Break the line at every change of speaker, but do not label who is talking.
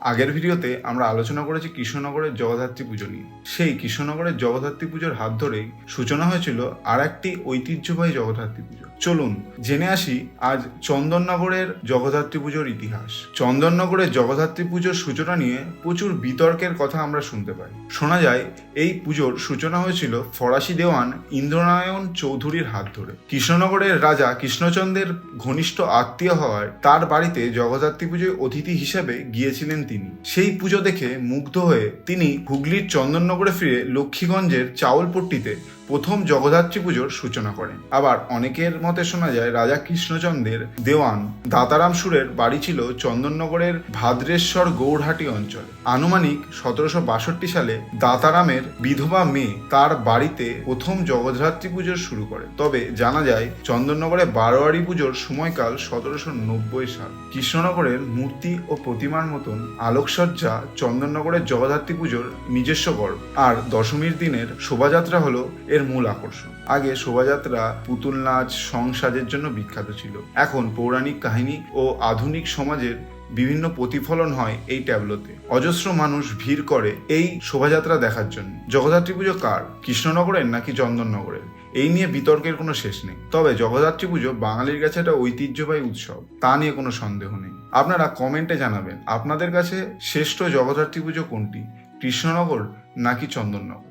আগের ভিডিওতে আমরা আলোচনা করেছি কৃষ্ণনগরের জগদ্ধাত্রী পুজো নিয়ে। সেই কৃষ্ণনগরের জগদ্ধাত্রী পুজোর হাত ধরেই সূচনা হয়েছিল আর একটি ঐতিহ্যবাহী জগদ্ধাত্রী পুজো। চলুন জেনে আসি আজ চন্দননগরের জগদ্ধাত্রী পুজোর ইতিহাস। চন্দননগরের জগদ্ধাত্রী পুজোর সূচনা নিয়ে প্রচুর বিতর্কের কথা আমরা শুনতে পাই। শোনা যায় এই পুজোর সূচনা হয়েছিল ফরাসি দেওয়ান ইন্দ্রনারায়ণ চৌধুরীর হাত ধরে। কৃষ্ণনগরের রাজা কৃষ্ণচন্দ্রের ঘনিষ্ঠ আত্মীয় হওয়ায় তার বাড়িতে জগদ্ধাত্রী পুজোয় অতিথি হিসেবে গিয়েছিলেন তিনি। সেই পুজো দেখে মুগ্ধ হয়ে তিনি হুগলির চন্দননগরে ফিরে লক্ষ্মীগঞ্জের চাউলপট্টিতে প্রথম জগদ্ধাত্রী পুজোর সূচনা করেন। আবার অনেকের মতে শোনা যায় রাজা কৃষ্ণচন্দ্রের দেওয়ান দাতারাম সুরের বাড়ি ছিল চন্দননগরের ভাদ্রেশ্বর গৌরহাটি অঞ্চলে। আনুমানিক 1762 সালে দাতারামের বিধবা মেয়ে তার বাড়িতে প্রথম জগদ্ধাত্রী পুজো শুরু করে। তবে জানা যায় চন্দননগরে বারোয়ারি পুজোর সময়কাল 1790 সাল। কৃষ্ণনগরের মূর্তি ও প্রতিমার মতন আলোকসজ্জা চন্দননগরের জগদ্ধাত্রী পুজোর নিজস্ব গর্ব। আর দশমীর দিনের শোভাযাত্রা হলো এর মূল আকর্ষণ। আগে শোভাযাত্রা পুতুল নাচ, সংসাজের জন্য বিখ্যাত ছিল। এখন পৌরাণিক কাহিনী ও আধুনিক সমাজের বিভিন্ন প্রতিফলন হয় এই ট্যাবলোতে। অজস্র মানুষ ভিড় করে এই শোভাযাত্রা দেখার জন্য। জগদ্ধাত্রী পুজো কার, কৃষ্ণনগরের নাকি চন্দননগরের, এই নিয়ে বিতর্কের কোনো শেষ নেই। তবে জগদ্ধাত্রী পুজো বাঙালির কাছে একটা ঐতিহ্যবাহী উৎসব, তা নিয়ে কোনো সন্দেহ নেই। আপনারা কমেন্টে জানাবেন আপনাদের কাছে শ্রেষ্ঠ জগদ্ধাত্রী পুজো কোনটি, কৃষ্ণনগর নাকি চন্দননগর।